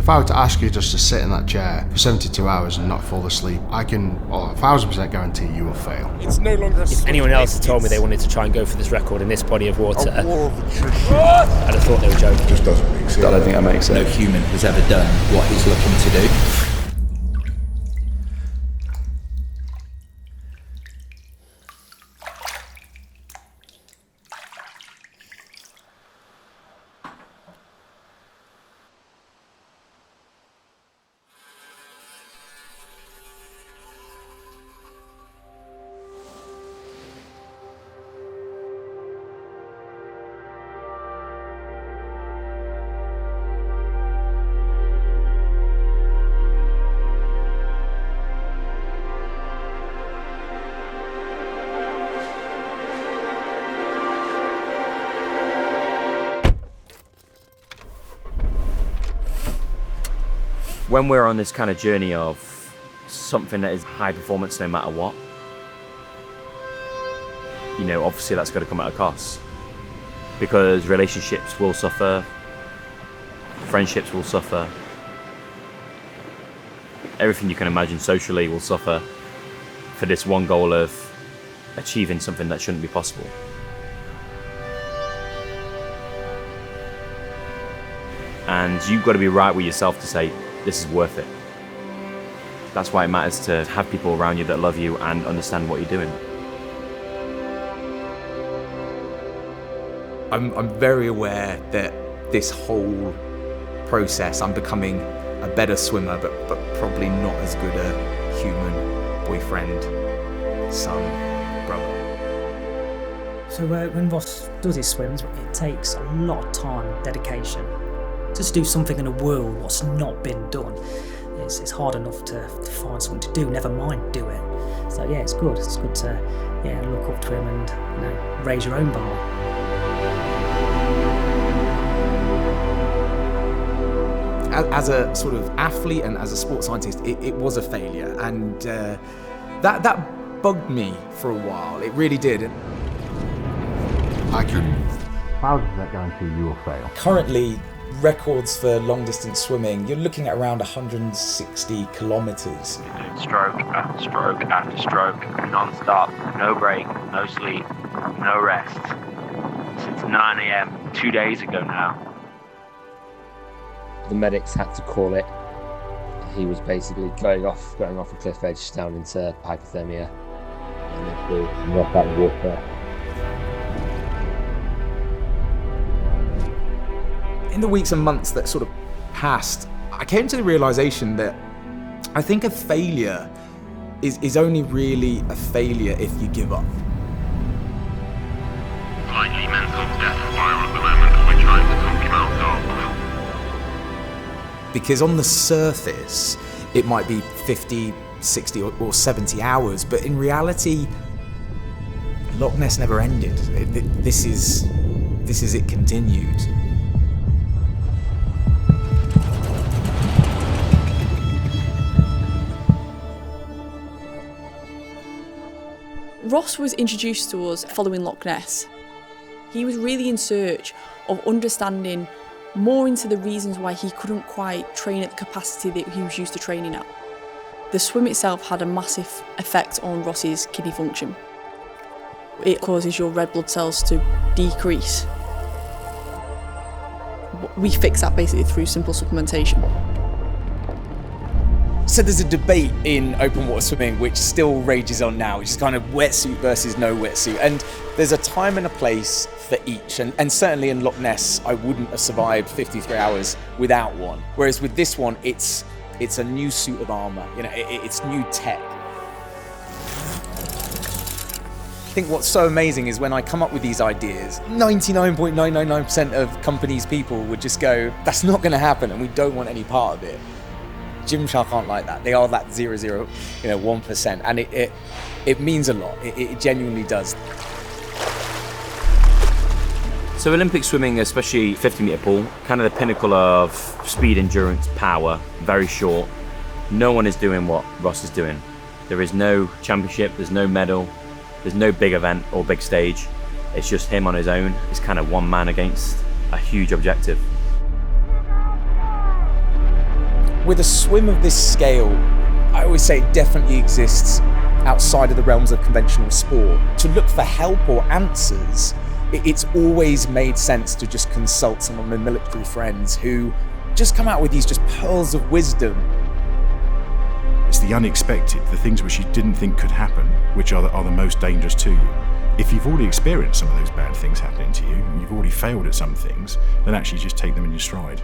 If I were to ask you just to sit in that chair for 72 hours and not fall asleep, I can 1,000% guarantee you will fail. It's no longer a If anyone else had told me they wanted to try and go for this record in this body of water, I'd have thought they were joking. It just doesn't make sense. I don't think that makes sense. No human has ever done what he's looking to do. When we're on this kind of journey of something that is high performance no matter what, you know, obviously that's got to come at a cost, because relationships will suffer, friendships will suffer, everything you can imagine socially will suffer for this one goal of achieving something that shouldn't be possible. And you've got to be right with yourself to say, this is worth it. That's why it matters to have people around you that love you and understand what you're doing. I'm very aware that this whole process, I'm becoming a better swimmer, but probably not as good a human, boyfriend, son, brother. So when Ross does his swims, it takes a lot of time and dedication. Just to do something in a world what's not been done, it's hard enough to find something to do, never mind do it. So yeah, it's good. It's good to look up to him and raise your own bar. As a sort of athlete and as a sports scientist, it was a failure, and that bugged me for a while. It really did. I can 1,000% guarantee you will fail. Currently, records for long distance swimming, you're looking at around 160 kilometres. Stroke after stroke after stroke, non-stop, no break, no sleep, no rest. Since 9 a.m. 2 days ago now. The medics had to call it. He was basically going off a cliff edge down into hypothermia, and they flew knocked out of the water. In the weeks and months that sort of passed, I came to the realization that I think a failure is only really a failure if you give up. Likely mental death spiral at the moment that we're trying to talk him out of. Because on the surface, it might be 50, 60 or 70 hours, but in reality, Loch Ness never ended. This is it continued. Ross was introduced to us following Loch Ness. He was really in search of understanding more into the reasons why he couldn't quite train at the capacity that he was used to training at. The swim itself had a massive effect on Ross's kidney function. It causes your red blood cells to decrease. We fix that basically through simple supplementation. So there's a debate in open water swimming which still rages on now, which is kind of wetsuit versus no wetsuit. And there's a time and a place for each. And certainly in Loch Ness, I wouldn't have survived 53 hours without one. Whereas with this one, it's a new suit of armor. You know, it's new tech. I think what's so amazing is when I come up with these ideas, 99.999% of companies' people would just go, that's not going to happen and we don't want any part of it. GymShark aren't like that. They are that 1%, and it means a lot. It genuinely does. So Olympic swimming, especially 50-metre pool, kind of the pinnacle of speed, endurance, power, very short. No one is doing what Ross is doing. There is no championship, there's no medal, there's no big event or big stage. It's just him on his own. It's kind of one man against a huge objective. With a swim of this scale, I always say it definitely exists outside of the realms of conventional sport. To look for help or answers, it's always made sense to just consult some of my military friends who just come out with these just pearls of wisdom. It's the unexpected, the things which you didn't think could happen, which are the most dangerous to you. If you've already experienced some of those bad things happening to you, and you've already failed at some things, then actually just take them in your stride.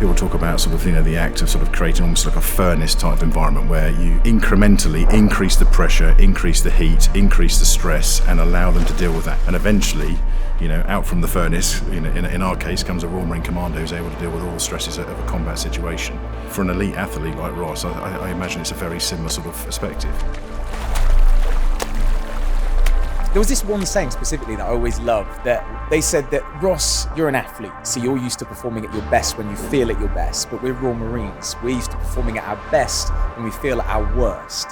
People talk about sort of, the act of sort of creating almost like a furnace type environment where you incrementally increase the pressure, increase the heat, increase the stress, and allow them to deal with that. And eventually, out from the furnace, in our case, comes a Royal Marine Commando who's able to deal with all the stresses of a combat situation. For an elite athlete like Ross, I imagine it's a very similar sort of perspective. There was this one saying specifically that I always loved, that they said that, Ross, you're an athlete, so you're used to performing at your best when you feel at your best, but we're Royal Marines. We're used to performing at our best when we feel at our worst.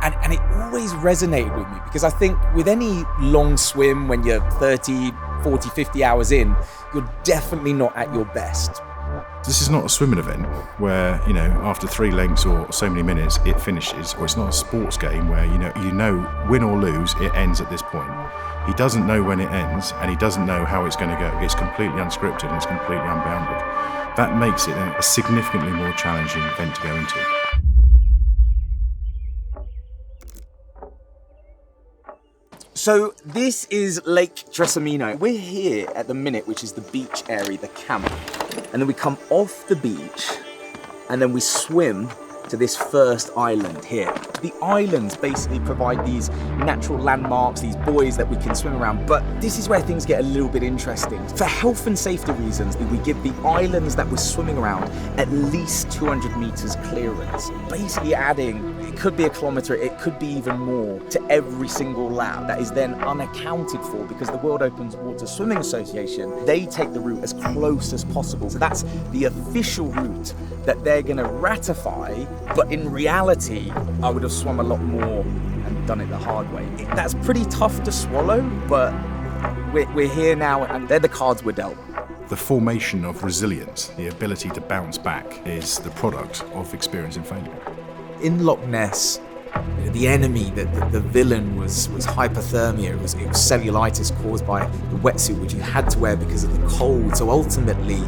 And it always resonated with me, because I think with any long swim, when you're 30, 40, 50 hours in, you're definitely not at your best. This is not a swimming event where, after 3 lengths or so many minutes, it finishes, or it's not a sports game where, win or lose, it ends at this point. He doesn't know when it ends, and he doesn't know how it's going to go. It's completely unscripted and it's completely unbounded. That makes it a significantly more challenging event to go into. So this is Lake Tresamino. We're here at the minute, which is the beach area, the camp. And then we come off the beach and then we swim to this first island here. The islands basically provide these natural landmarks, these buoys that we can swim around, but this is where things get a little bit interesting. For health and safety reasons, we give the islands that we're swimming around at least 200 meters clearance, basically adding, it could be a kilometer, it could be even more, to every single lap. That is then unaccounted for because the World Open Water Swimming Association, they take the route as close as possible. So that's the official route that they're gonna ratify, but in reality, I would have swum a lot more and done it the hard way. That's pretty tough to swallow, but we're here now and they're the cards we're dealt. The formation of resilience, the ability to bounce back, is the product of experience and failure. In Loch Ness, the enemy, the villain was hypothermia. It was cellulitis caused by the wetsuit which you had to wear because of the cold. So ultimately,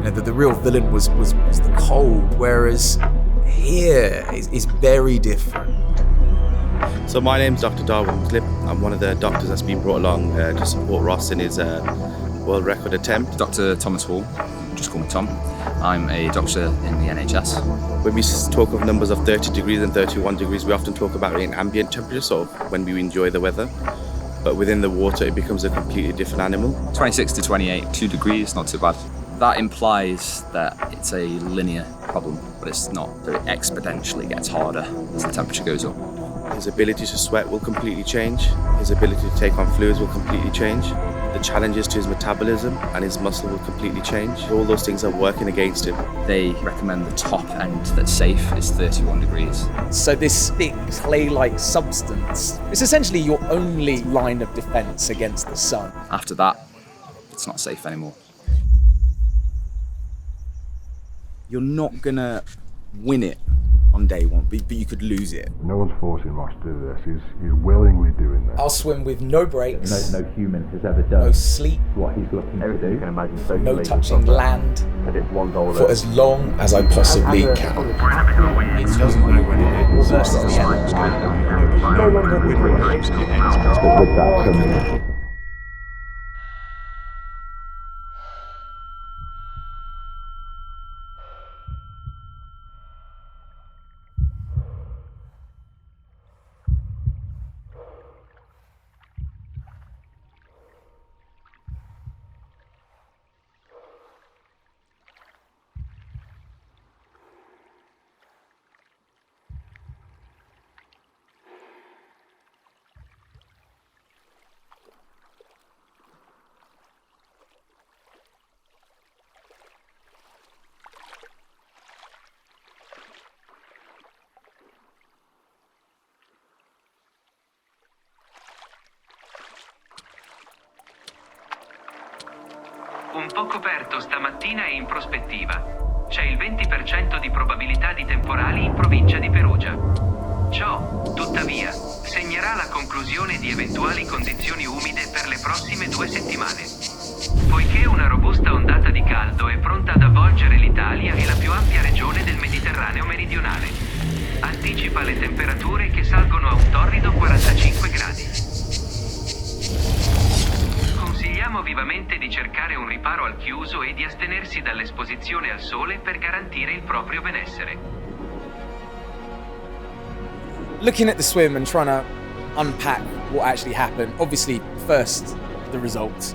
the real villain was the cold, whereas here is very different. So my name's Dr. Darwin Clip. I'm one of the doctors that's been brought along to support Ross in his world record attempt. Dr. Thomas Hall, just call me Tom. I'm a doctor in the NHS. When we talk of numbers of 30 degrees and 31 degrees, we often talk about it in ambient temperature, so when we enjoy the weather. But within the water, it becomes a completely different animal. 26 to 28, 2 degrees, not too bad. That implies that it's a linear problem, but it's not. So it exponentially gets harder as the temperature goes up. His ability to sweat will completely change. His ability to take on fluids will completely change. The challenges to his metabolism and his muscle will completely change. All those things are working against him. They recommend the top end that's safe is 31 degrees. So this thick clay-like substance, it's essentially your only line of defense against the sun. After that, it's not safe anymore. You're not gonna win it on day one, but you could lose it. No one's forcing Ross to do this. He's willingly doing this. I'll swim with no breaks. No human has ever done no sleep. What he's looking to do. You can imagine so no touching land. For as long as I possibly can. He doesn't know when it ends. Versus the end. No longer win or lose, it ends. But with that comes un po' coperto stamattina e in prospettiva. C'è il 20% di probabilità di temporali in provincia di Perugia. Ciò, tuttavia, segnerà la conclusione di eventuali condizioni umide per le prossime 2 settimane. Poiché una robusta ondata di caldo è pronta ad avvolgere l'Italia e la più ampia regione del Mediterraneo meridionale. Anticipa le temperature che salgono a un torrido 45 gradi. Consigliamo vivamente di cercare un riparo al chiuso e di astenersi dall'esposizione al sole per garantire il proprio benessere. Looking at the swim and trying to unpack what actually happened, obviously first the results,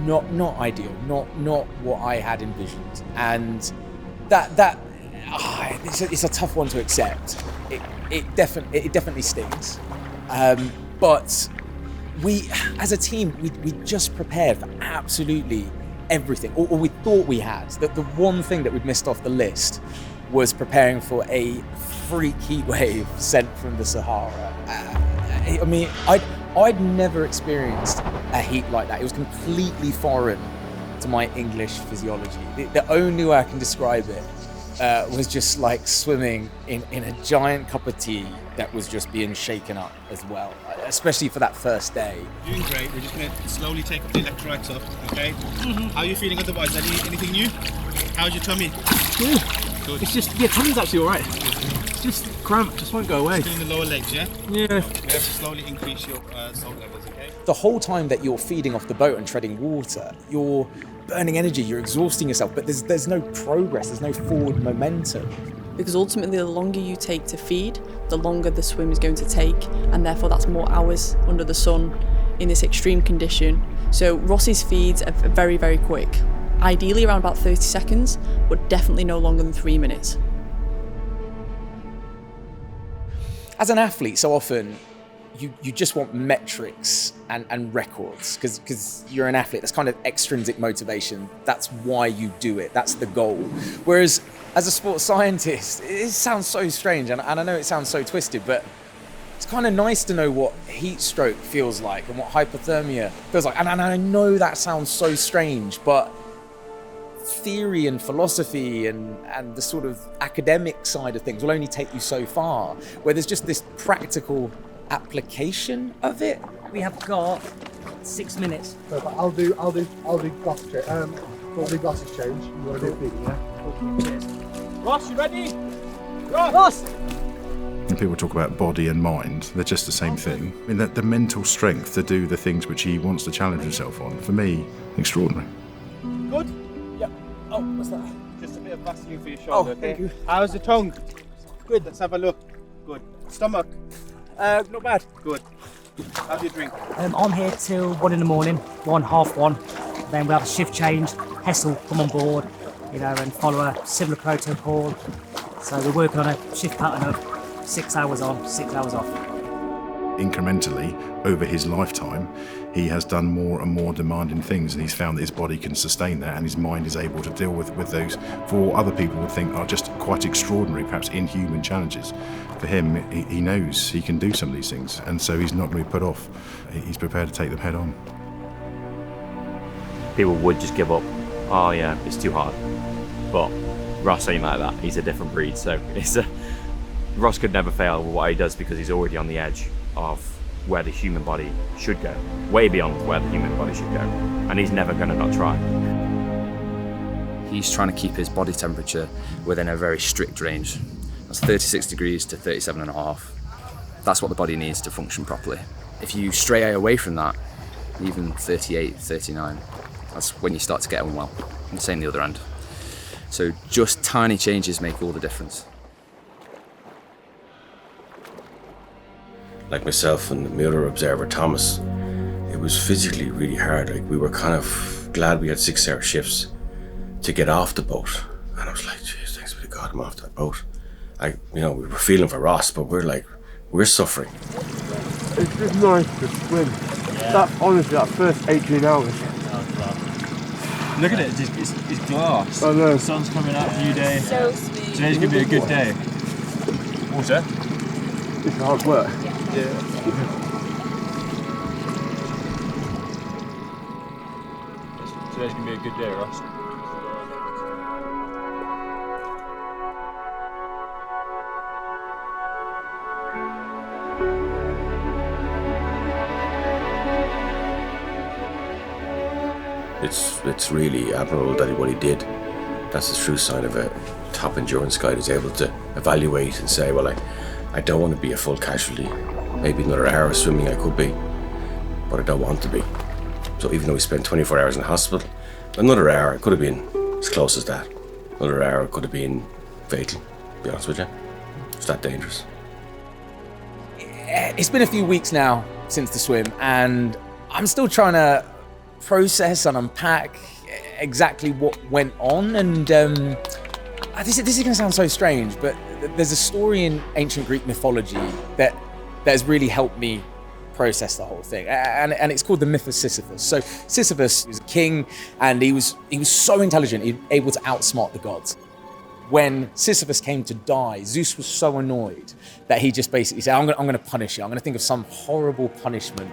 not ideal, not what I had envisioned, and it's a tough one to accept. It definitely stings, but we as a team we just prepared for absolutely everything, or we thought we had. That the one thing that we'd missed off the list was preparing for a freak heat wave sent from the Sahara. I mean, I'd never experienced a heat like that. It was completely foreign to my English physiology. The only way I can describe it was just like swimming in a giant cup of tea that was just being shaken up as well, especially for that first day. Doing great. We're just going to slowly take the electrolytes up, okay? Mm-hmm. How are you feeling otherwise? Anything new? How's your tummy? Good. Good. It's just, tummy's actually all right. Just cramp, just won't go away. Just in the lower legs, yeah? Yeah. We have to slowly increase your salt levels, okay? The whole time that you're feeding off the boat and treading water, you're burning energy, you're exhausting yourself, but there's no progress, there's no forward momentum. Because ultimately the longer you take to feed, the longer the swim is going to take, and therefore that's more hours under the sun in this extreme condition. So Ross's feeds are very, very quick. Ideally around about 30 seconds, but definitely no longer than 3 minutes. As an athlete, so often you just want metrics and records, because you're an athlete. That's kind of extrinsic motivation. That's why you do it. That's the goal. Whereas as a sports scientist, it sounds so strange, and I know it sounds so twisted, but it's kind of nice to know what heat stroke feels like and what hypothermia feels like. And I know that sounds so strange, but theory and philosophy and the sort of academic side of things will only take you so far, where there's just this practical application of it. We have got 6 minutes. I'll do glasses change. I'll do glasses change. You want to do it, yeah? Cheers. Ross, you ready? Ross! When people talk about body and mind, they're just the same thing. I mean, the mental strength to do the things which he wants to challenge himself on, for me, extraordinary. Good? Yep. Oh, what's that? Just a bit of Vaseline for your shoulder, Oh, okay? thank you. How's the tongue? Good. Let's have a look. Good. Stomach? Not bad. Good. Have your drink. I'm here till 1 in the morning, 1:30. Then we'll have a shift change. Hessel come on board, and follow a similar protocol. So we're working on a shift pattern of 6 hours on, 6 hours off. Incrementally, over his lifetime, he has done more and more demanding things, and he's found that his body can sustain that, and his mind is able to deal with those, for what other people would think are just quite extraordinary, perhaps inhuman challenges. For him, he knows he can do some of these things, and so he's not going to be put off. He's prepared to take them head on. People would just give up. Oh yeah, it's too hard. But Ross ain't like that. He's a different breed. So Ross could never fail with what he does, because he's already on the edge of where the human body should go, way beyond where the human body should go, and he's never going to not try. He's trying to keep his body temperature within a very strict range. That's 36 degrees to 37.5. That's what the body needs to function properly. If you stray away from that, even 38, 39, that's when you start to get unwell. And the same the other end. So just tiny changes make all the difference. Like myself and the other observer, Thomas, it was physically really hard. Like, we were kind of glad we had 6-hour shifts to get off the boat. And I was like, geez, thanks be to God I'm off that boat. We were feeling for Ross, but we're suffering. It's just nice to swim. Yeah. Honestly, that first 18 hours. Look at it, it's glass. I know. The sun's coming out, new day. So smooth. Today's going to be a good day. Water? It's hard work. Today's going to be a good day, Ross. It's really admirable that what he did. That's the true sign of a top endurance guy who's able to evaluate and say, well, I don't want to be a full casualty. Maybe another hour of swimming I could be, but I don't want to be. So even though we spent 24 hours in the hospital, another hour could have been as close as that. Another hour could have been fatal, to be honest with you. It's that dangerous. It's been a few weeks now since the swim, and I'm still trying to process and unpack exactly what went on. And this is going to sound so strange, but there's a story in ancient Greek mythology that has really helped me process the whole thing, and it's called the myth of Sisyphus. So Sisyphus was a king, and he was so intelligent, he was able to outsmart the gods. When Sisyphus came to die, Zeus was so annoyed that he just basically said, I'm going to punish you. I'm going to think of some horrible punishment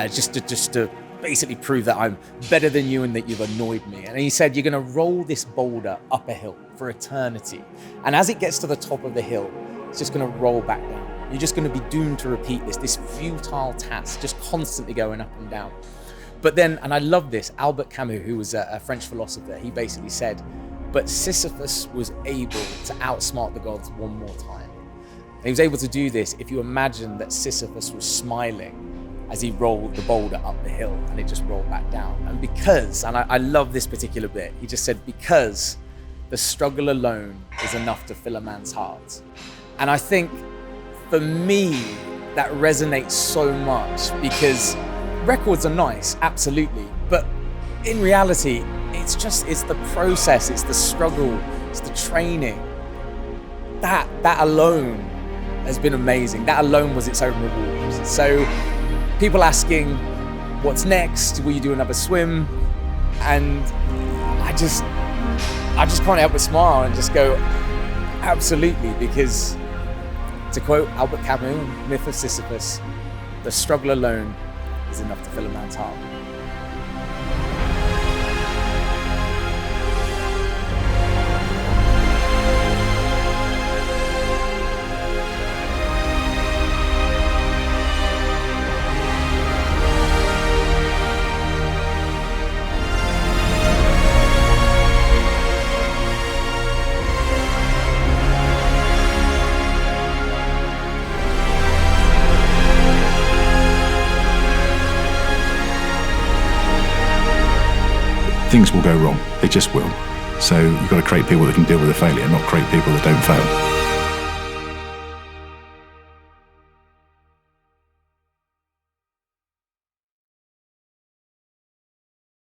just to basically prove that I'm better than you and that you've annoyed me. And he said, you're going to roll this boulder up a hill for eternity. And as it gets to the top of the hill, it's just going to roll back down. You're just going to be doomed to repeat this futile task, just constantly going up and down. But then, and I love this, Albert Camus, who was a French philosopher, he basically said, but Sisyphus was able to outsmart the gods one more time. And he was able to do this if you imagine that Sisyphus was smiling as he rolled the boulder up the hill and it just rolled back down. And because, and I love this particular bit, he just said, because the struggle alone is enough to fill a man's heart. And I think for me, that resonates so much, because records are nice, absolutely. But in reality, it's the process, it's the struggle, it's the training. That alone has been amazing. That alone was its own reward. So people asking, what's next? Will you do another swim? And I just can't help but smile and just go, absolutely, because to quote Albert Camus, Myth of Sisyphus, the struggle alone is enough to fill a man's heart. Things will go wrong. They just will. So you've got to create people that can deal with the failure, not create people that don't fail.